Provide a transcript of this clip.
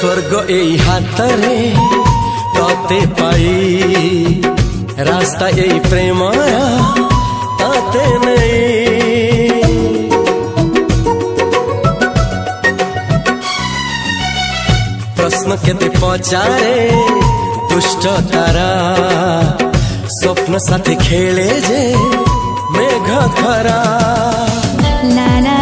स्वर्ग एई हातरे तते पाई रास्ता एई प्रेमया ताते नहीं। प्रश्न केते पचारे दुष्ट तारा स्वप्न साथी खेले जे मेघ खरा। ला ला